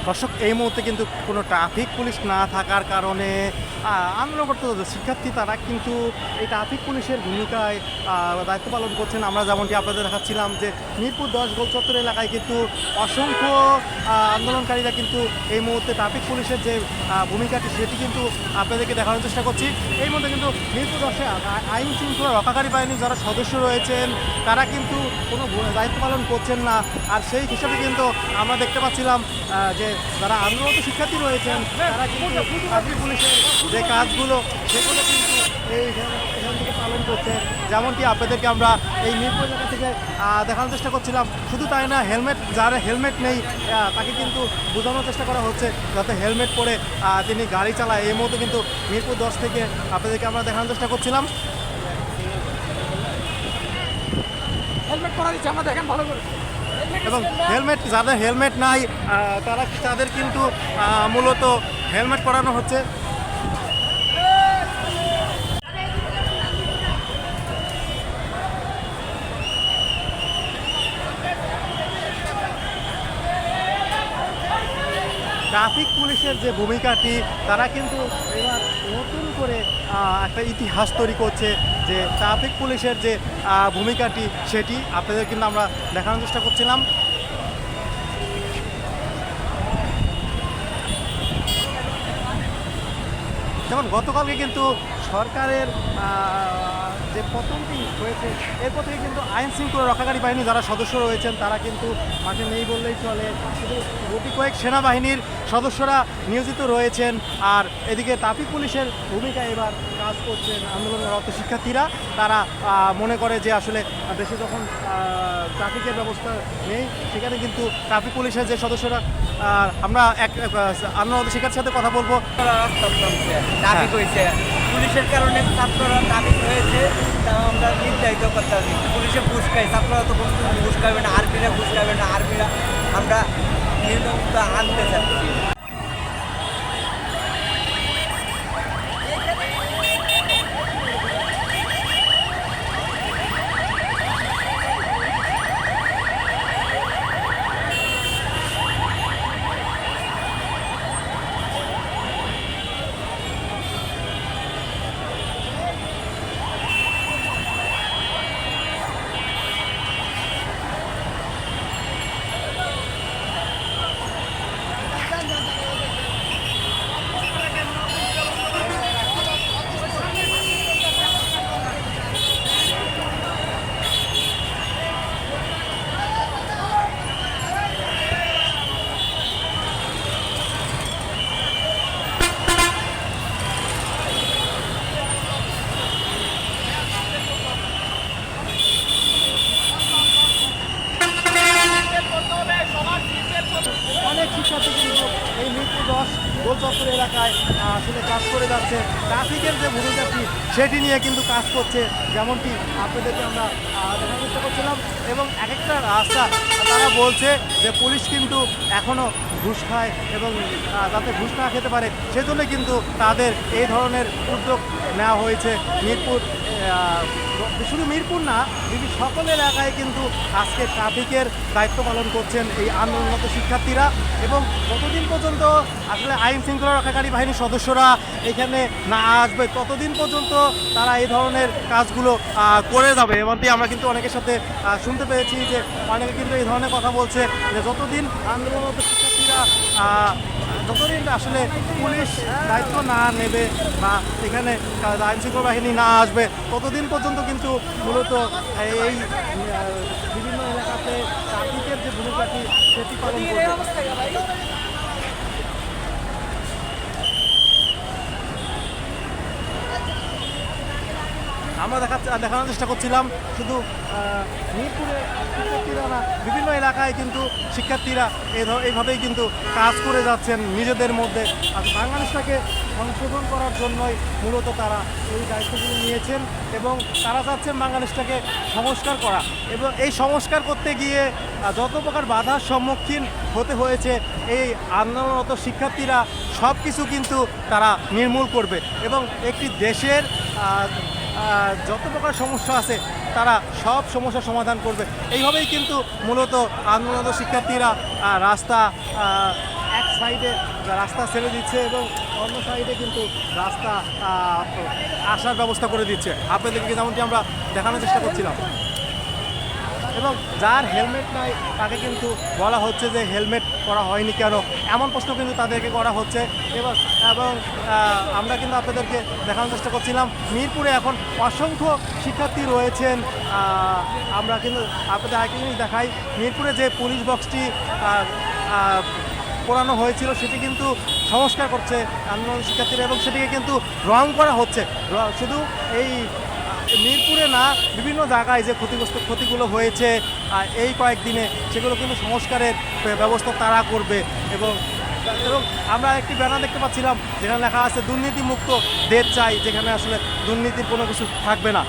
দর্শক, এই মুহূর্তে কিন্তু কোনো ট্রাফিক পুলিশ না থাকার কারণে আন্দোলনরত শিক্ষার্থী তারা কিন্তু এই ট্রাফিক পুলিশের ভূমিকায় দায়িত্ব পালন করছেন। আমরা যেমনটি আপনাদের দেখাচ্ছিলাম যে মিরপুর 10 গোল চত্বর এলাকায় কিন্তু অসংখ্য আন্দোলনকারীরা কিন্তু এই মুহূর্তে ট্রাফিক পুলিশের যে ভূমিকাটি সেটি কিন্তু আপনাদেরকে দেখানোর চেষ্টা করছি। এই মুহূর্তে কিন্তু মিরপুর 10-এ আইন শৃঙ্খলা রক্ষাকারী বাহিনীর যারা সদস্য রয়েছেন তারা কিন্তু কোনো দায়িত্ব পালন করছেন না। আর সেই হিসাবে কিন্তু আমরা দেখতে পাচ্ছিলাম যে যারা আন্দোলনরত শিক্ষার্থী রয়েছেন তারা কিন্তু ট্রাফিক পুলিশের যে কাজগুলো সেগুলো কিন্তু এখান থেকে পালন করছে। যেমনটি আপনাদেরকে আমরা এই মিরপুর এলাকা থেকে দেখানোর চেষ্টা করছিলাম। শুধু তাই না, যারা হেলমেট নেই তাকে কিন্তু বোঝানোর চেষ্টা করা হচ্ছে যাতে হেলমেট পরে তিনি গাড়ি চালায়। এই মুহূর্তে কিন্তু মিরপুর 10 থেকে আপনাদেরকে আমরা দেখানোর চেষ্টা করছিলাম। হেলমেট পরা দিচ্ছে, আমরা দেখেন ভালো করে। এবং যাদের হেলমেট নাই তাদের কিন্তু মূলত হেলমেট পরানো হচ্ছে। ট্রাফিক পুলিশের যে ভূমিকাটি তারা কিন্তু এবার নতুন করে একটা ইতিহাস তৈরি করছে যে ট্রাফিক পুলিশের যে ভূমিকাটি সেটি আপনাদের কিন্তু আমরা দেখানোর চেষ্টা করছিলাম। যেমন গতকালকে কিন্তু সরকারের যে পতনটি হয়েছে এরপর থেকে কিন্তু আইন শৃঙ্খলা রক্ষাকারী বাহিনী যারা সদস্য রয়েছেন তারা কিন্তু মাঠে নেই বললেই চলে। শুধু গুটি কয়েক সেনাবাহিনীর সদস্যরা নিয়োজিত রয়েছেন। আর এদিকে ট্রাফিক পুলিশের ভূমিকা এবার কাজ করছেন আন্দোলনরত শিক্ষার্থীরা। তারা মনে করে যে আসলে দেশে যখন ট্রাফিকের ব্যবস্থা নেই সেখানে কিন্তু ট্রাফিক পুলিশের যে সদস্যরা আমরা আন্দোলনরত শিক্ষার্থীর সাথে কথা বলবো। ট্রাফিক হয়েছে, পুলিশের কারণে ছাত্ররা ট্রাফিক হয়েছে, তা আমরা নির্ধারিত করতে হবে। পুলিশে ঘুষ খাই, ছাত্ররা তো ঘুষ খাবে না, আর্মিরা ঘুষ খাবে না, আর্মিরা আমরা নিয়মিত আনতে চাচ্ছি। অনেক শিক্ষার্থী কিন্তু এই মিরপুর 10 গোল চত্বর এলাকায় আসলে কাজ করে যাচ্ছে। ট্রাফিকের যে ভূমিকাটি সেটি নিয়ে কিন্তু কাজ করছে, যেমনটি আপনাদেরকে আমরা দেখার চেষ্টা করছিলাম। এবং এক একটা রাস্তা তারা বলছে যে পুলিশ কিন্তু এখনও ঘুষ খায় এবং যাতে ঘুষ না খেতে পারে সেজন্য কিন্তু তাদের এই ধরনের উদ্যোগ নেওয়া হয়েছে। শুধু মিরপুর না, সকল এলাকায় কিন্তু আজকে ট্রাফিকের দায়িত্ব পালন করছেন এই আন্দোলনরত শিক্ষার্থীরা। এবং যতদিন পর্যন্ত আসলে আইন শৃঙ্খলা রক্ষাকারী বাহিনীর সদস্যরা এখানে না আসবে ততদিন পর্যন্ত তারা এই ধরনের কাজগুলো করে যাবে। এমনটি আমরা কিন্তু অনেকের সাথে শুনতে পেয়েছি যে অনেকে কিন্তু এই ধরনের কথা বলছে যে যতদিন আন্দোলনরত শিক্ষার্থীরা যতদিন আসলে পুলিশ দায়িত্ব না নেবে বা এখানে আইন শৃঙ্খলা বাহিনী না আসবে ততদিন পর্যন্ত কিন্তু মূলত এই বিভিন্ন এলাকাতে ট্রাফিকের যে ভূমিকাটি সেটি পালন করবে। আমরা দেখানোর চেষ্টা করছিলাম শুধু মিরপুরে শিক্ষার্থীরা না, বিভিন্ন এলাকায় কিন্তু শিক্ষার্থীরা এইভাবেই কিন্তু কাজ করে যাচ্ছেন নিজেদের মধ্যে। আর বাংলাদেশটাকে সংশোধন করার জন্যই মূলত তারা এই দায়িত্বগুলো নিয়েছেন এবং তারা চাচ্ছেন বাংলাদেশটাকে সংস্কার করা। এবং এই সংস্কার করতে গিয়ে যত প্রকার বাধার সম্মুখীন হতে হয়েছে এই আন্দোলনরত শিক্ষার্থীরা সব কিছু কিন্তু তারা নির্মূল করবে এবং একটি দেশের যত প্রকার সমস্যা আছে তারা সব সমস্যার সমাধান করবে। এইভাবেই কিন্তু মূলত আন্দোলনরত শিক্ষার্থীরা রাস্তা এক সাইডে রাস্তা ছেড়ে দিচ্ছে এবং অন্য সাইডে কিন্তু রাস্তা আসার ব্যবস্থা করে দিচ্ছে আপনাদেরকে, যেমনটি আমরা দেখানোর চেষ্টা করছিলাম। এবং যার হেলমেট নাই তাকে কিন্তু বলা হচ্ছে যে হেলমেট করা হয়নি কেন, এমন প্রশ্ন কিন্তু তাদেরকে করা হচ্ছে। এবং এবং আমরা কিন্তু আপনাদেরকে দেখানোর চেষ্টা করছিলাম মিরপুরে এখন অসংখ্য শিক্ষার্থী রয়েছেন। আমরা কিন্তু আপনাদের আরেকটা জিনিস দেখাই, মিরপুরে যে পুলিশ বক্সটি পোড়ানো হয়েছিল সেটি কিন্তু সংস্কার করছে আন্দোলন শিক্ষার্থীরা এবং সেটিকে কিন্তু রং করা হচ্ছে। শুধু এই মিরপুরে না, বিভিন্ন জায়গায় যে ক্ষতিগুলো হয়েছে এই কয়েকদিনে সেগুলো কিন্তু সংস্কারের ব্যবস্থা তারা করবে। এবং আমরা একটি ব্যানার দেখতে পাচ্ছিলাম যেখানে লেখা আছে দুর্নীতিমুক্ত দেশ চাই, যেখানে আসলে দুর্নীতির কোনো কিছু থাকবে না।